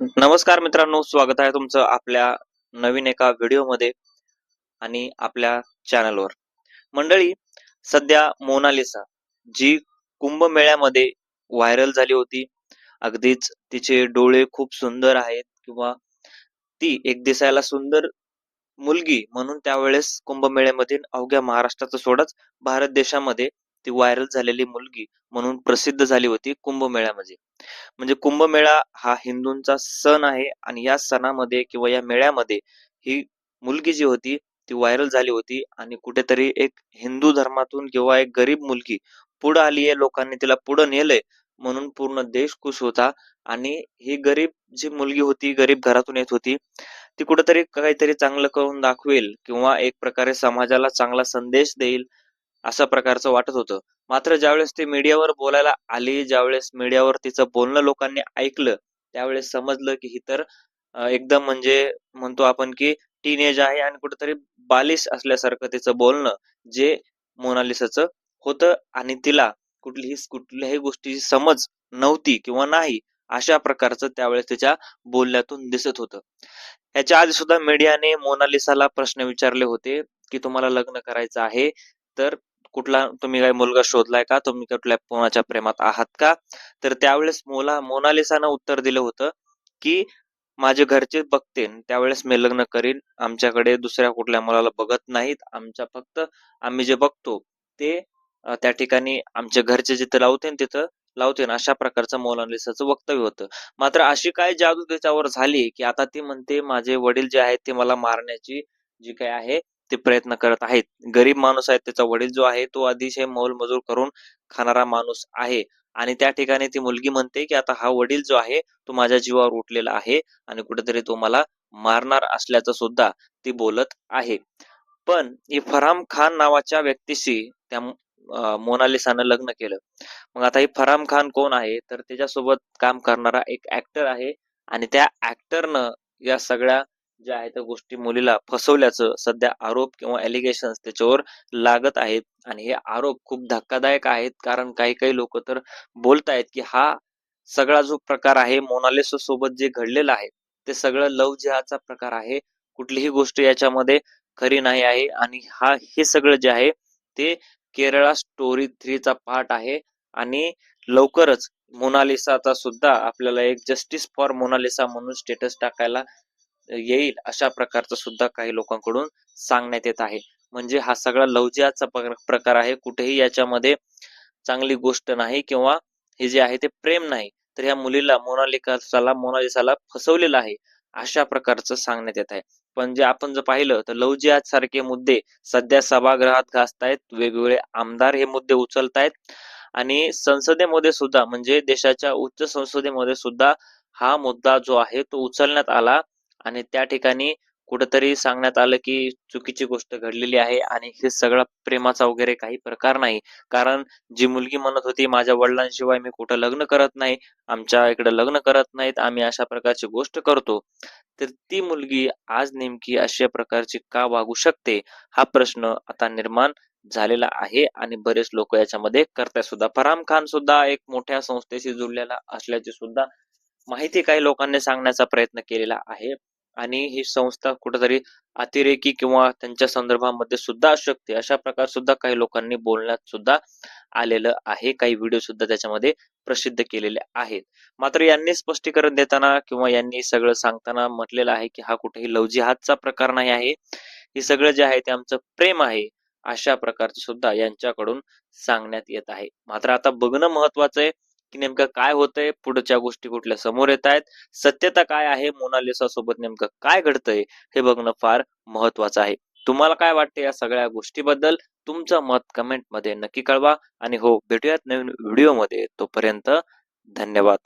नमस्कार मित्रांनो, स्वागत आहे तुमचं आपल्या नवीन एका व्हिडिओमध्ये आणि आपल्या चॅनलवर. मंडळी, सध्या मोनालिसा जी कुंभमेळ्यामध्ये व्हायरल झाली होती. अगदीच तिचे डोळे खूप सुंदर आहेत किंवा ती एक दिसायला सुंदर मुलगी म्हणून त्यावेळेस कुंभमेळ्यामध्ये अवघ्या महाराष्ट्राचं सोडच भारत देशामध्ये ती व्हायरल झालेली मुलगी म्हणून प्रसिद्ध झाली होती कुंभमेळ्यामध्ये. म्हणजे कुंभमेळा हा हिंदूंचा सण आहे आणि या सणामध्ये किंवा या मेळ्यामध्ये ही मुलगी जी होती ती व्हायरल झाली होती आणि कुठेतरी एक हिंदू धर्मातून किंवा एक गरीब मुलगी पुढे आली आहे, लोकांनी तिला पुढे नेलंय म्हणून पूर्ण देश खुश होता. आणि ही गरीब जी मुलगी होती, गरीब घरातून येत होती, ती कुठेतरी काहीतरी चांगलं करून दाखवेल किंवा एक प्रकारे समाजाला चांगला संदेश देईल अशा प्रकारचं वाटत होतं. मात्र ज्यावेळेस ती मीडियावर बोलायला आली, ज्यावेळेस मीडियावर तिचं बोलणं लोकांनी ऐकलं, त्यावेळेस समजलं की ही तर एकदम म्हणजे म्हणतो आपण की टीनेज आहे आणि कुठेतरी बालिश असल्यासारखं तिचं बोलणं जे मोनालिसाचं होतं आणि तिला कुठल्याही गोष्टीची समज नव्हती किंवा नाही अशा प्रकारचं त्यावेळेस तिच्या बोलण्यातून दिसत होतं. ह्याच्या आधी सुद्धा मीडियाने मोनालिसाला प्रश्न विचारले होते की तुम्हाला लग्न करायचं आहे तर तुम्ही काय मुलगा शोधलाय का, तुम्ही कुठल्या कोणाच्या प्रेमात आहात का? तर त्यावेळेस मोनालिसानं उत्तर दिलं होतं की माझे घरचे बघतील त्यावेळेस मी लग्न करीन, आमच्याकडे दुसऱ्या कुठल्या मुलाला बघत नाहीत, फक्त आम्ही जे बघतो ते त्या ठिकाणी आमच्या घरचे जिथं लावतील तिथं लावतील, अशा प्रकारचं मोनालिसाचं वक्तव्य होतं. मात्र अशी काय जादू त्याच्यावर झाली की आता ती म्हणते माझे वडील जे आहेत ते मला मारण्याची जी काही आहे ते प्रयत्न करत आहेत. गरीब माणूस आहे, त्याचा वडील जो आहे तो अतिशय मोलमजूर करून खाणारा माणूस आहे आणि त्या ठिकाणी ती मुलगी म्हणते की आता हा वडील जो आहे तो माझ्या जीवावर उठलेला आहे आणि कुठेतरी तो मला मारणार असल्याचं सुद्धा ती बोलत आहे. पण ही फराम खान नावाच्या व्यक्तीशी त्या मोनालिसानं लग्न केलं. मग आता ही फराम खान कोण आहे, तर त्याच्यासोबत काम करणारा एक ऍक्टर आहे आणि त्या ऍक्टरनं या सगळ्या ज्या आहेत त्या गोष्टी मुलीला फसवल्याचं सध्या आरोप किंवा एलिगेशन त्याच्यावर लागत आहेत. आणि हे आरोप खूप धक्कादायक आहेत, कारण काही काही लोक तर बोलतायत की हा सगळा जो प्रकार आहे मोनालिसा सोबत जे घडलेला आहे ते सगळं लव्ह जिहादचा प्रकार आहे. कुठलीही गोष्ट याच्यामध्ये खरी नाही आहे आणि हे सगळं जे आहे ते केरळा स्टोरी 3 चा पार्ट आहे. आणि लवकरच मोनालिसाचा सुद्धा आपल्याला एक जस्टिस फॉर मोनालिसा म्हणून स्टेटस टाकायला येईल अशा प्रकारचं सुद्धा काही लोकांकडून सांगण्यात येत आहे. म्हणजे हा सगळा लवजिहाचा प्रकार आहे, कुठेही याच्यामध्ये चांगली गोष्ट नाही किंवा हे जे आहे ते प्रेम नाही, तर ह्या मुलीला मोनालिसाला फसवलेलं आहे अशा प्रकारचं सांगण्यात येत आहे. पण जे आपण जर पाहिलं तर लवजिहाद सारखे मुद्दे सध्या सभागृहात गाजतायत, वेगवेगळे आमदार हे मुद्दे उचलतायत आणि संसदेमध्ये सुद्धा म्हणजे देशाच्या उच्च संसदेमध्ये सुद्धा हा मुद्दा जो आहे तो उचलण्यात आला आणि त्या ठिकाणी कुठेतरी सांगण्यात आलं की चुकीची गोष्ट घडलेली आहे आणि हे सगळं प्रेमाचा वगैरे काही प्रकार नाही. कारण जी मुलगी म्हणत होती माझ्या वडिलांशिवाय मी कुठं लग्न करत नाही, आमच्या इकडे लग्न करत नाहीत, आम्ही अशा प्रकारची गोष्ट करतो, तर ती मुलगी आज नेमकी अशा प्रकारची का वागू शकते हा प्रश्न आता निर्माण झालेला आहे आणि बरेच लोक याच्यामध्ये करताय सुद्धा. फरहान खान सुद्धा एक मोठ्या संस्थेशी जुळलेला असल्याची सुद्धा माहिती काही लोकांनी सांगण्याचा प्रयत्न केलेला आहे आणि ही संस्था कुठेतरी अतिरेकी किंवा त्यांच्या संदर्भामध्ये सुद्धा असू शकते अशा प्रकार सुद्धा काही लोकांनी बोलण्यात सुद्धा आलेलं आहे. काही व्हिडिओ सुद्धा त्याच्यामध्ये प्रसिद्ध केलेले आहेत. मात्र यांनी स्पष्टीकरण देताना किंवा यांनी सगळं सांगताना म्हटलेलं आहे की हा कुठेही लवजिहादचा प्रकार नाही आहे, हे सगळं जे आहे ते आमचं प्रेम आहे अशा प्रकारचं सुद्धा यांच्याकडून सांगण्यात येत आहे. मात्र आता बघणं महत्वाचं आहे की नेमकं काय होतंय, पुढच्या गोष्टी कुठल्या समोर येत आहेत, सत्यता काय आहे, मोनालिसा सोबत नेमकं काय घडतंय हे बघणं फार महत्वाचं आहे. तुम्हाला काय वाटते या सगळ्या गोष्टीबद्दल? तुमचं मत कमेंट मध्ये नक्की कळवा आणि हो, भेटूयात नवीन व्हिडिओ मध्ये. तोपर्यंत धन्यवाद.